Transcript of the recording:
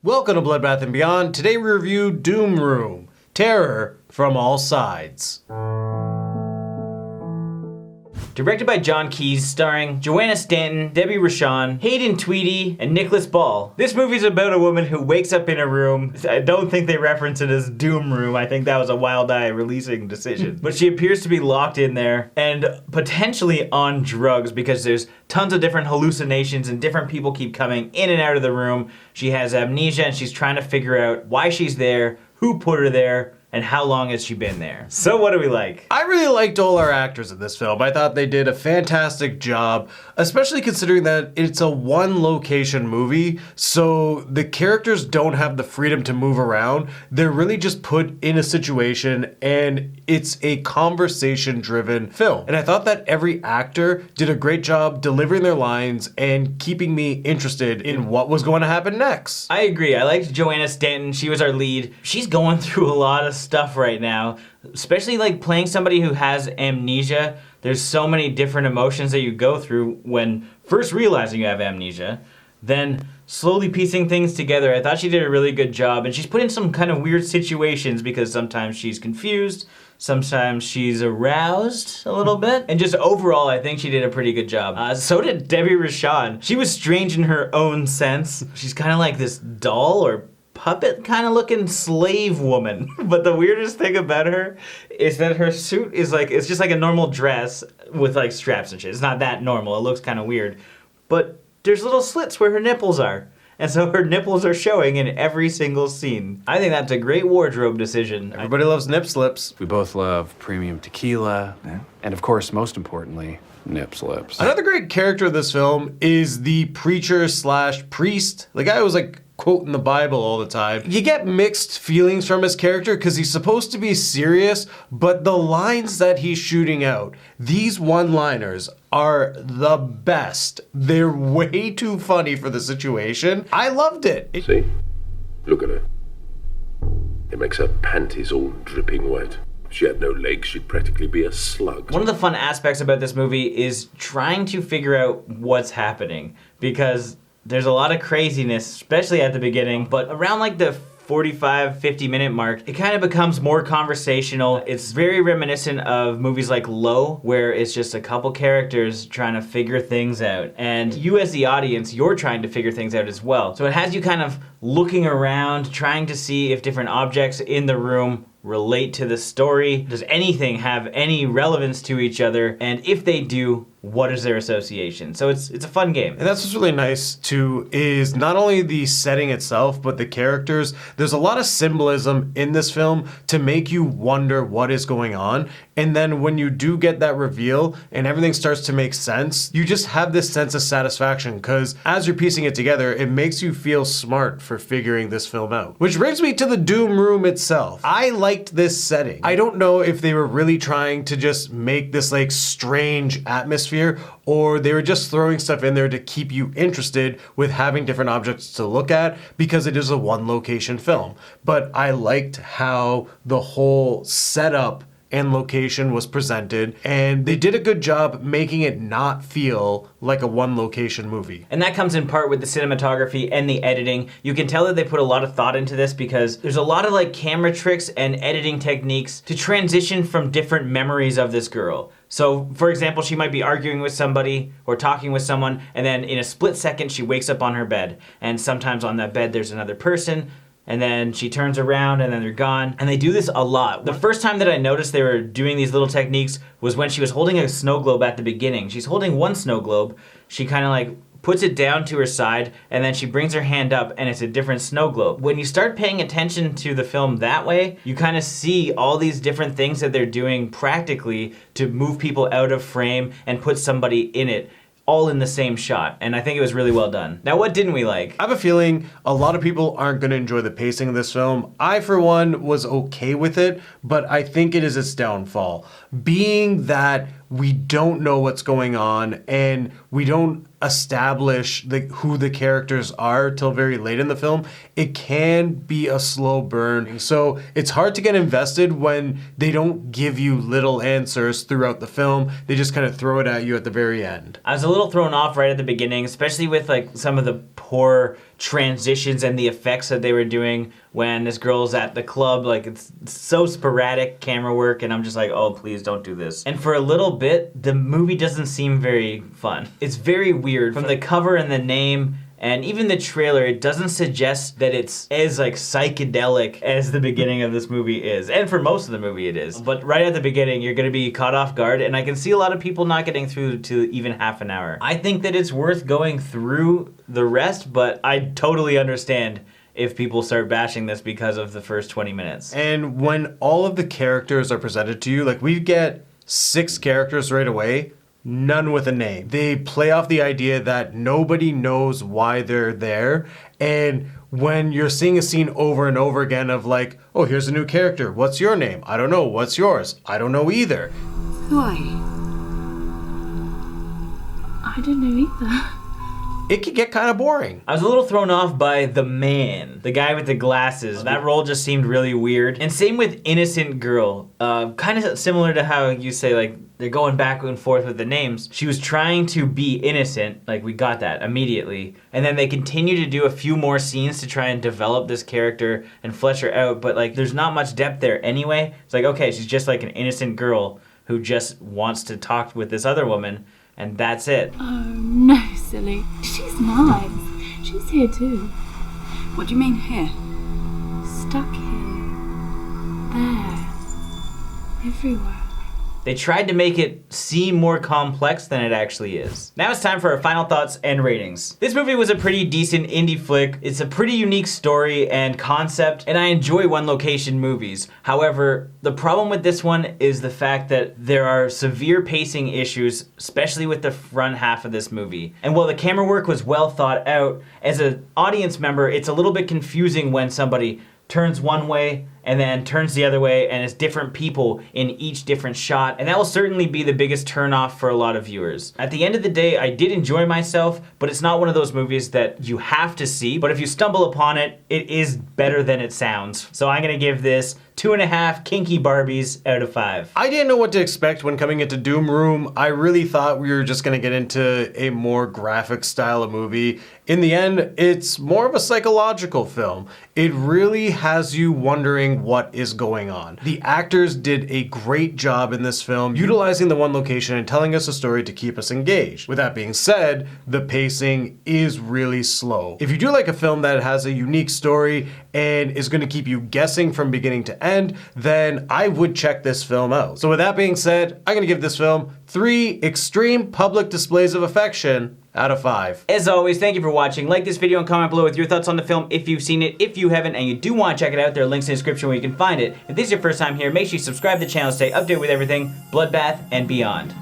Welcome to Bloodbath and Beyond. Today we review Doom Room, Terror from All Sides. Directed by Jon Keeyes, starring Johanna Stanton, Debbie Rochon, Hayden Tweedie, and Nicholas Ball. This movie's about a woman who wakes up in a room. I don't think they reference it as Doom Room. I think that was a Wild Eye releasing decision. But she appears to be locked in there and potentially on drugs because there's tons of different hallucinations and different people keep coming in and out of the room. She has amnesia and she's trying to figure out why she's there, who put her there, and how long has she been there? So what do we like? I really liked all our actors in this film. I thought they did a fantastic job, especially considering that it's a one location movie, so the characters don't have the freedom to move around. They're really just put in a situation and it's a conversation driven film. And I thought that every actor did a great job delivering their lines and keeping me interested in what was going to happen next. I agree. I liked Johanna Stanton. She was our lead. She's going through a lot of stuff right now, especially like playing somebody who has amnesia. There's so many different emotions that you go through when first realizing you have amnesia, then slowly piecing things together. I thought she did a really good job, and she's put in some kind of weird situations because sometimes she's confused, sometimes she's aroused a little bit, and just overall I think she did a pretty good job. So did Debbie Rochon. She was strange in her own sense. She's kind of like this doll or puppet kind of looking slave woman. But the weirdest thing about her is that her suit is like, it's just like a normal dress with like straps and shit. It's not that normal. It looks kind of weird. But there's little slits where her nipples are. And so her nipples are showing in every single scene. I think that's a great wardrobe decision. Everybody loves nip slips. We both love premium tequila. Yeah. And of course, most importantly, nip slips. Another great character of this film is the preacher slash priest. The guy was like quoting the Bible all the time. You get mixed feelings from his character because he's supposed to be serious, but the lines that he's shooting out, these one-liners are the best. They're way too funny for the situation. I loved it. See? Look at her. It makes her panties all dripping wet. If she had no legs, she'd practically be a slug. One of the fun aspects about this movie is trying to figure out what's happening, because there's a lot of craziness, especially at the beginning, but around like the 45, 50 minute mark, it kind of becomes more conversational. It's very reminiscent of movies like Low, where it's just a couple characters trying to figure things out. And you as the audience, you're trying to figure things out as well. So it has you kind of looking around, trying to see if different objects in the room relate to the story. Does anything have any relevance to each other? And if they do, what is their association? So it's a fun game. And that's what's really nice too, is not only the setting itself, but the characters. There's a lot of symbolism in this film to make you wonder what is going on. And then when you do get that reveal and everything starts to make sense, you just have this sense of satisfaction because as you're piecing it together, it makes you feel smart for figuring this film out. Which brings me to the Doom Room itself. I liked this setting. I don't know if they were really trying to just make this like strange atmosphere, or they were just throwing stuff in there to keep you interested with having different objects to look at because it is a one location film. But I liked how the whole setup and location was presented, and they did a good job making it not feel like a one location movie. And that comes in part with the cinematography and the editing. You can tell that they put a lot of thought into this because there's a lot of like camera tricks and editing techniques to transition from different memories of this girl. So, for example, she might be arguing with somebody or talking with someone, and then in a split second, she wakes up on her bed. And sometimes on that bed, there's another person, and then she turns around and then they're gone. And they do this a lot. The first time that I noticed they were doing these little techniques was when she was holding a snow globe at the beginning. She's holding one snow globe. She kind of like puts it down to her side, and then she brings her hand up and it's a different snow globe. When you start paying attention to the film that way, you kind of see all these different things that they're doing practically to move people out of frame and put somebody in it, all in the same shot. And I think it was really well done. Now, what didn't we like? I have a feeling a lot of people aren't going to enjoy the pacing of this film. I, for one, was okay with it, but I think it is its downfall. Being that we don't know what's going on and we don't establish who the characters are till very late in the film, it can be a slow burn. So it's hard to get invested when they don't give you little answers throughout the film. They just kind of throw it at you at the very end. I was a little thrown off right at the beginning, especially with like some of the poor transitions and the effects that they were doing when this girl's at the club. Like, it's so sporadic camera work, and I'm just like, oh, please don't do this. And for a little bit, the movie doesn't seem very fun. It's very weird. From the cover and the name, and even the trailer, it doesn't suggest that it's as like psychedelic as the beginning of this movie is. And for most of the movie it is. But right at the beginning, you're gonna be caught off guard, and I can see a lot of people not getting through to even half an hour. I think that it's worth going through the rest, but I totally understand if people start bashing this because of the first 20 minutes. And when all of the characters are presented to you, like we get 6 characters right away, none with a name. They play off the idea that nobody knows why they're there. And when you're seeing a scene over and over again of like, oh, here's a new character. What's your name? I don't know. What's yours? I don't know either. Who are you? I don't know either. It could get kind of boring. I was a little thrown off by the man, the guy with the glasses. That role just seemed really weird. And same with Innocent Girl. Kind of similar to how you say, like, they're going back and forth with the names. She was trying to be innocent, like we got that immediately. And then they continue to do a few more scenes to try and develop this character and flesh her out, but like there's not much depth there anyway. It's like, okay, she's just like an innocent girl who just wants to talk with this other woman, and that's it. Oh no, silly. She's nice. She's here too. What do you mean here? Stuck here. There. Everywhere. They tried to make it seem more complex than it actually is. Now it's time for our final thoughts and ratings. This movie was a pretty decent indie flick. It's a pretty unique story and concept, and I enjoy one location movies. However, the problem with this one is the fact that there are severe pacing issues, especially with the front half of this movie. And while the camera work was well thought out, as an audience member, it's a little bit confusing when somebody turns one way and then turns the other way, and it's different people in each different shot, and that will certainly be the biggest turnoff for a lot of viewers. At the end of the day, I did enjoy myself, but it's not one of those movies that you have to see, but if you stumble upon it, it is better than it sounds. So I'm gonna give this 2.5 kinky Barbies out of 5. I didn't know what to expect when coming into Doom Room. I really thought we were just gonna get into a more graphic style of movie. In the end, it's more of a psychological film. It really has you wondering what is going on. The actors did a great job in this film, utilizing the one location and telling us a story to keep us engaged. With that being said, the pacing is really slow. If you do like a film that has a unique story and is going to keep you guessing from beginning to end, then I would check this film out. So with that being said, I'm going to give this film 3 extreme public displays of affection out of 5. As always, thank you for watching. Like this video and comment below with your thoughts on the film if you've seen it. If you haven't and you do want to check it out, there are links in the description where you can find it. If this is your first time here, make sure you subscribe to the channel to stay updated with everything Bloodbath and beyond.